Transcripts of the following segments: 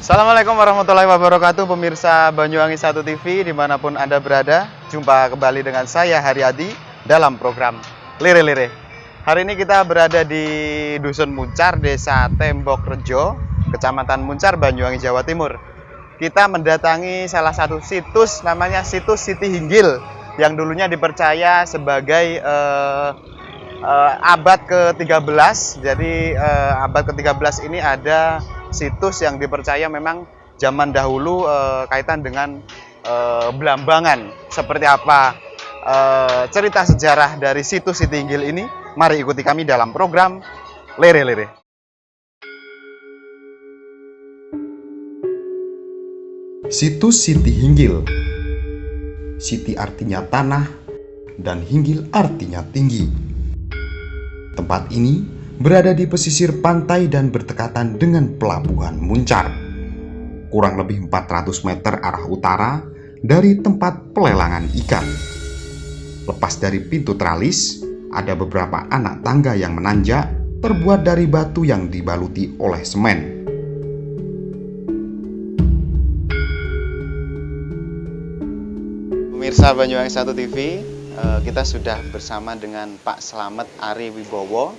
Assalamualaikum warahmatullahi wabarakatuh, pemirsa Banyuwangi 1 TV dimanapun Anda berada. Jumpa kembali dengan saya Haryadi dalam program Lire Lire. Hari ini kita berada di Dusun Muncar, Desa Tembok Rejo, Kecamatan Muncar, Banyuwangi, Jawa Timur. Kita mendatangi salah satu situs, namanya situs Siti Hinggil, yang dulunya dipercaya sebagai abad ke-13. Jadi abad ke-13 ini ada situs yang dipercaya memang zaman dahulu kaitan dengan Belambangan. Seperti apa cerita sejarah dari situs Siti Hinggil ini? Mari ikuti kami dalam program Lere Lere. Situs Siti Hinggil. Siti artinya tanah dan Hinggil artinya tinggi. Tempat ini berada di pesisir pantai dan berdekatan dengan pelabuhan Muncar. Kurang lebih 400 meter arah utara dari tempat pelelangan ikan. Lepas dari pintu tralis, ada beberapa anak tangga yang menanjak terbuat dari batu yang dibaluti oleh semen. Pemirsa Banyuwangi 1 TV, kita sudah bersama dengan Pak Slamet Ari Wibowo,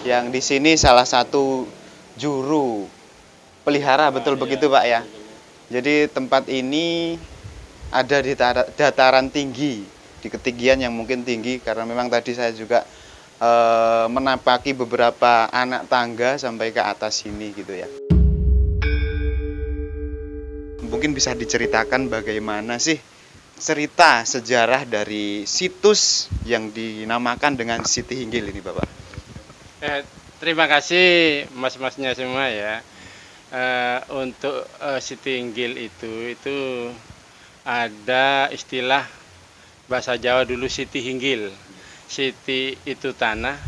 yang di sini salah satu juru pelihara, betul begitu Pak ya? Jadi tempat ini ada di dataran tinggi, di ketinggian yang mungkin tinggi, karena memang tadi saya juga menapaki beberapa anak tangga sampai ke atas sini gitu ya. Mungkin bisa diceritakan bagaimana sih cerita sejarah dari situs yang dinamakan dengan Siti Hinggil ini Bapak? Terima kasih mas-masnya semua ya. Untuk Siti Hinggil itu ada istilah bahasa Jawa dulu Siti Hinggil. Siti itu tanah,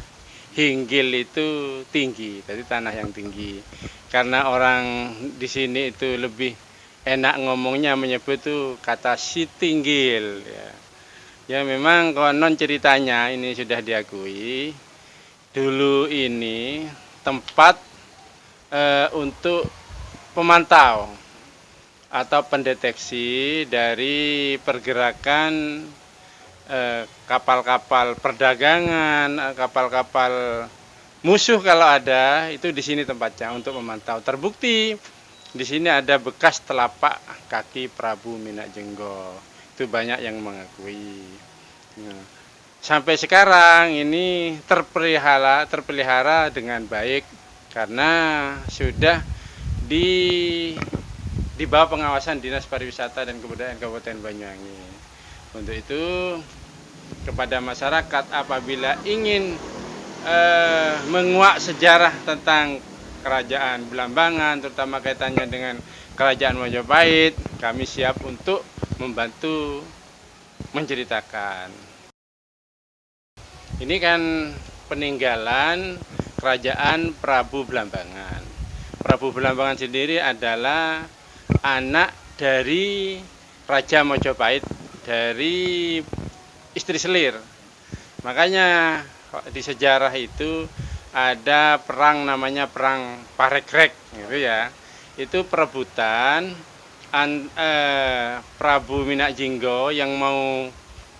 Hinggil itu tinggi, jadi tanah yang tinggi. Karena orang di sini itu lebih enak ngomongnya menyebut itu kata Siti Hinggil ya. Ya memang konon ceritanya ini sudah diakui. Dulu ini tempat untuk pemantau atau pendeteksi dari pergerakan kapal-kapal perdagangan, kapal-kapal musuh kalau ada, itu di sini tempatnya untuk memantau. Terbukti di sini ada bekas telapak kaki Prabu Minak Jenggo. Itu banyak yang mengakui. Nah, sampai sekarang ini terpelihara dengan baik karena sudah di bawah pengawasan Dinas Pariwisata dan Kebudayaan Kabupaten Banyuwangi. Untuk itu kepada masyarakat apabila ingin menguak sejarah tentang Kerajaan Belambangan, terutama kaitannya dengan Kerajaan Majapahit, kami siap untuk membantu menceritakan. Ini kan peninggalan Kerajaan Prabu Belambangan. Prabu Belambangan sendiri adalah anak dari Raja Majapahit, dari istri selir. Makanya di sejarah itu ada perang namanya perang Parekrek gitu ya. Itu perebutan Prabu Minak Jenggo yang mau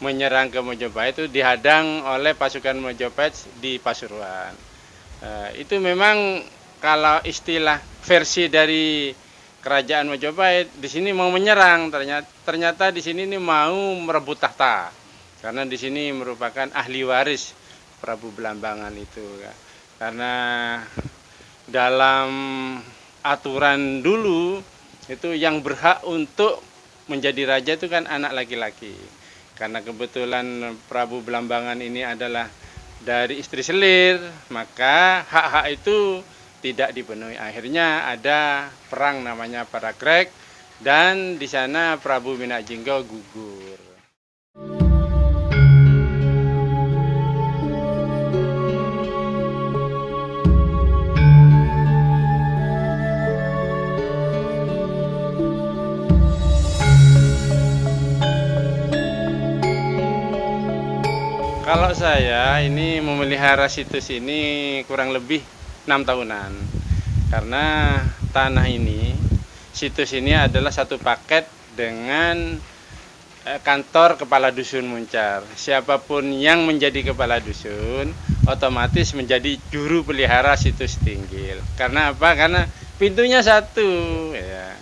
menyerang ke Majapahit itu dihadang oleh pasukan Majapahit di Pasuruan. Itu memang kalau istilah versi dari Kerajaan Majapahit di sini mau menyerang, ternyata di sini ini mau merebut tahta. Karena di sini merupakan ahli waris Prabu Belambangan itu. Karena dalam aturan dulu itu yang berhak untuk menjadi raja itu kan anak laki-laki. Karena kebetulan Prabu Belambangan ini adalah dari istri selir, maka hak-hak itu tidak dipenuhi. Akhirnya ada perang namanya Parekrek dan di sana Prabu Minak Jenggo gugur. Kalau saya ini memelihara situs ini kurang lebih 6 tahunan. Karena tanah ini situs ini adalah satu paket dengan kantor kepala dusun Muncar. Siapapun yang menjadi kepala dusun otomatis menjadi juru pelihara situs Tinggil. Karena apa? Karena pintunya satu, ya,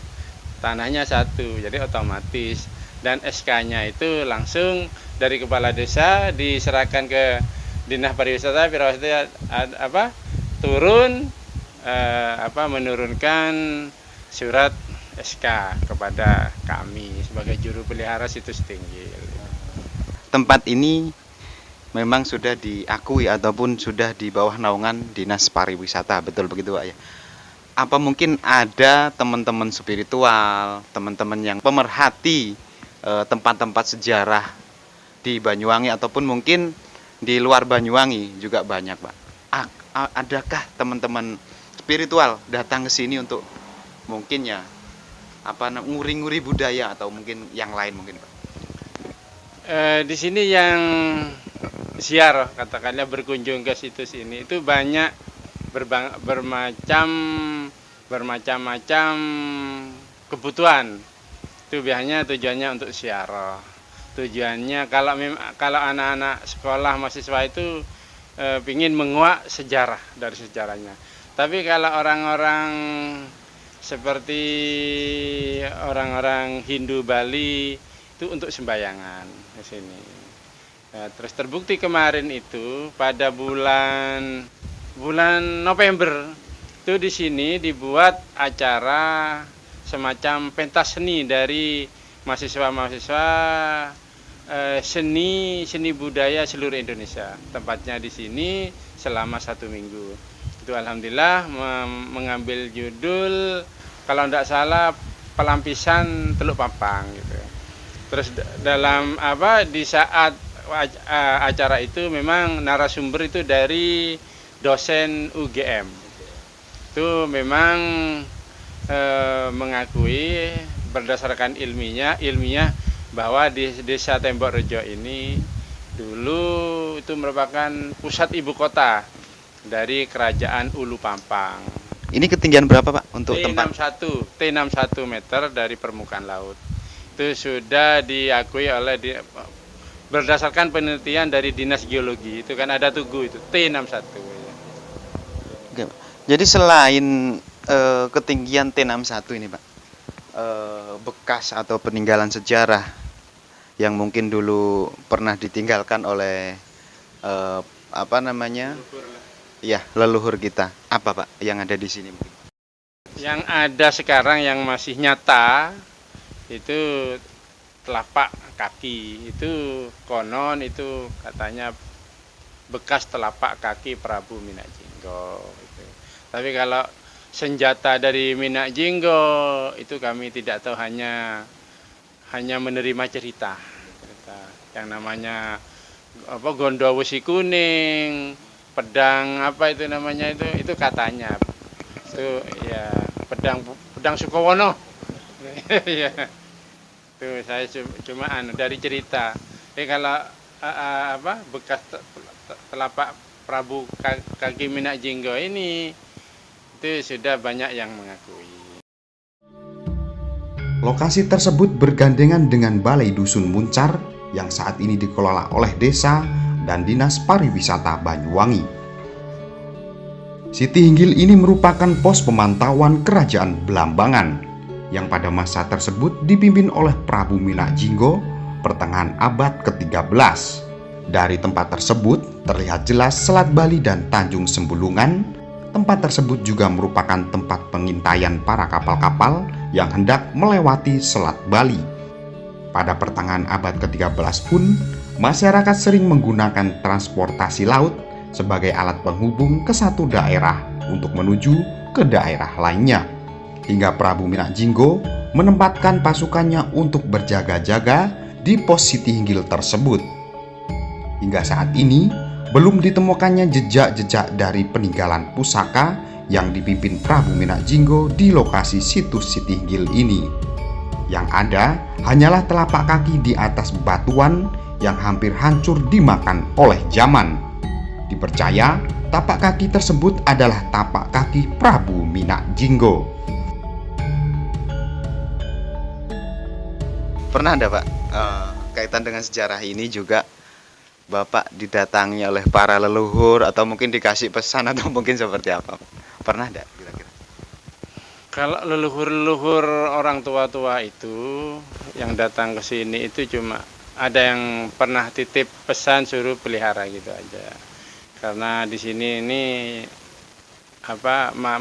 tanahnya satu, jadi otomatis. Dan SK-nya itu langsung dari kepala desa diserahkan ke Dinas Pariwisata, turun menurunkan surat SK kepada kami sebagai juru pelihara situs Tinggil. Tempat ini memang sudah diakui ataupun sudah di bawah naungan Dinas Pariwisata, betul begitu Pak ya? Apa mungkin ada teman-teman spiritual, teman-teman yang pemerhati tempat-tempat sejarah di Banyuwangi ataupun mungkin di luar Banyuwangi juga banyak Pak? Adakah teman-teman spiritual datang ke sini untuk mungkin ya nguri-nguri budaya atau mungkin yang lain mungkin Pak? Di sini yang ziarah, katakanlah berkunjung ke situs ini itu banyak bermacam-macam kebutuhan. Itu biasanya tujuannya untuk ziarah. Tujuannya kalau anak-anak sekolah mahasiswa itu ingin menguak sejarah dari sejarahnya. Tapi kalau orang-orang seperti orang-orang Hindu Bali itu untuk sembayangan di sini. Nah, terus terbukti kemarin itu pada bulan November itu di sini dibuat acara semacam pentas seni dari mahasiswa-mahasiswa seni budaya seluruh Indonesia. Tempatnya di sini selama 1 minggu. Itu alhamdulillah mengambil judul kalau tidak salah pelampisan Teluk Pampang gitu. Terus di saat acara itu memang narasumber itu dari dosen UGM. Itu memang mengakui berdasarkan ilmiah bahwa di Desa Tembok Rejo ini dulu itu merupakan pusat ibu kota dari Kerajaan Ulu Pampang. Ini ketinggian berapa Pak untuk tempat? T61 meter dari permukaan laut. Itu sudah diakui berdasarkan penelitian dari Dinas Geologi. Itu kan ada tugu itu T61. Oke, jadi selain ketinggian T61 ini Pak, bekas atau peninggalan sejarah yang mungkin dulu pernah ditinggalkan oleh leluhur kita, apa Pak yang ada di sini mungkin? Yang ada sekarang yang masih nyata itu telapak kaki, itu konon itu katanya bekas telapak kaki Prabu Minak Jinggo gitu. Tapi kalau senjata dari Minak Jinggo itu kami tidak tahu, hanya menerima cerita yang namanya Gondowo Wesi Kuning, pedang itu katanya itu ya pedang Sukowono. Ya. Tuh saya cuma dari cerita. Kalau bekas telapak Prabu kaki Minak Jinggo ini itu sudah banyak yang mengakui. Lokasi tersebut bergandengan dengan Balai Dusun Muncar yang saat ini dikelola oleh desa dan Dinas Pariwisata Banyuwangi. Siti Hinggil ini merupakan pos pemantauan Kerajaan Blambangan yang pada masa tersebut dipimpin oleh Prabu Minak Jinggo pertengahan abad ke-13. Dari tempat tersebut terlihat jelas Selat Bali dan Tanjung Sembulungan. Tempat tersebut juga merupakan tempat pengintaian para kapal-kapal yang hendak melewati Selat Bali. Pada pertengahan abad ke-13 pun, masyarakat sering menggunakan transportasi laut sebagai alat penghubung ke satu daerah untuk menuju ke daerah lainnya. Hingga Prabu Minak Jinggo menempatkan pasukannya untuk berjaga-jaga di pos Siti Hinggil tersebut. Hingga saat ini, belum ditemukannya jejak-jejak dari peninggalan pusaka yang dipimpin Prabu Minak Jinggo di lokasi situs Siti Hinggil ini. Yang ada hanyalah telapak kaki di atas batuan yang hampir hancur dimakan oleh zaman. Dipercaya tapak kaki tersebut adalah tapak kaki Prabu Minak Jinggo. pernah ada Pak kaitan dengan sejarah ini juga Bapak didatangi oleh para leluhur atau mungkin dikasih pesan atau mungkin seperti apa? Pernah ada kira-kira? Kalau leluhur-leluhur orang tua-tua itu yang datang ke sini itu cuma ada yang pernah titip pesan suruh pelihara gitu aja. Karena di sini ini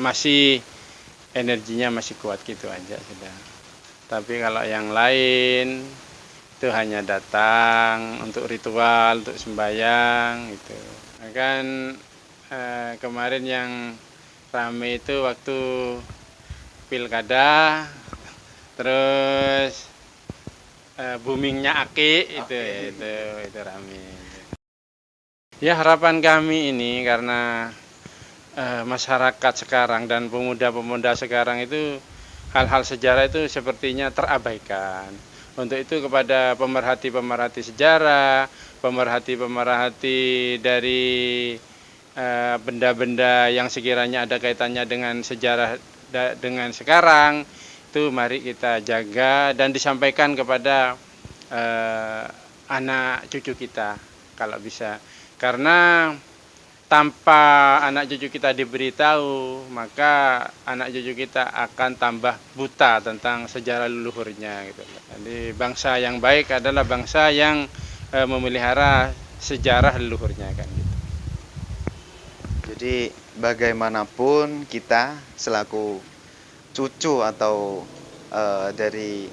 masih energinya masih kuat gitu aja sudah. Tapi kalau yang lain itu hanya datang untuk ritual, untuk sembahyang gitu. Kan kemarin yang rame itu waktu pilkada, terus boomingnya Aki itu rame. Ya harapan kami ini karena masyarakat sekarang dan pemuda-pemuda sekarang itu hal-hal sejarah itu sepertinya terabaikan. Untuk itu kepada pemerhati-pemerhati sejarah, pemerhati-pemerhati dari benda-benda yang sekiranya ada kaitannya dengan sejarah dengan sekarang, itu mari kita jaga dan disampaikan kepada anak cucu kita kalau bisa. Karena tanpa anak cucu kita diberitahu, maka anak cucu kita akan tambah buta tentang sejarah leluhurnya gitu. Jadi bangsa yang baik adalah bangsa yang memelihara sejarah leluhurnya kan gitu. Jadi bagaimanapun kita selaku cucu atau dari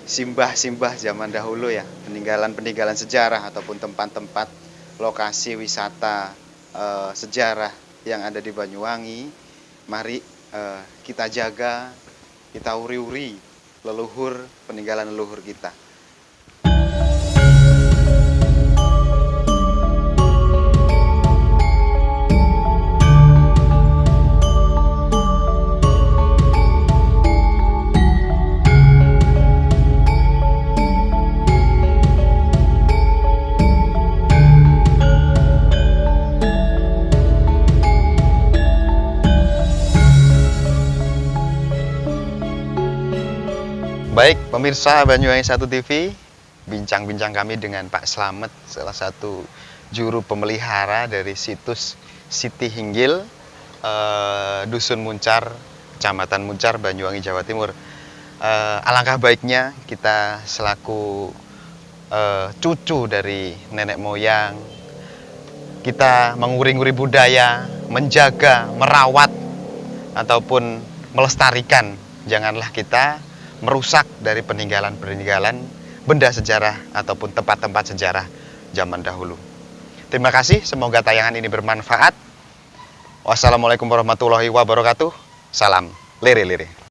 simbah-simbah zaman dahulu ya, peninggalan-peninggalan sejarah ataupun tempat-tempat lokasi wisata sejarah yang ada di Banyuwangi, mari kita jaga, kita uri-uri leluhur, peninggalan leluhur kita. Baik, pemirsa Banyuwangi 1 TV, bincang-bincang kami dengan Pak Slamet, salah satu juru pemelihara dari situs Siti Hinggil, Dusun Muncar, Kecamatan Muncar, Banyuwangi, Jawa Timur. Alangkah baiknya kita selaku cucu dari nenek moyang, kita menguri-nguri budaya, menjaga, merawat, ataupun melestarikan. Janganlah kita merusak dari peninggalan-peninggalan benda sejarah ataupun tempat-tempat sejarah zaman dahulu. Terima kasih, semoga tayangan ini bermanfaat. Wassalamualaikum warahmatullahi wabarakatuh. Salam lere-lere.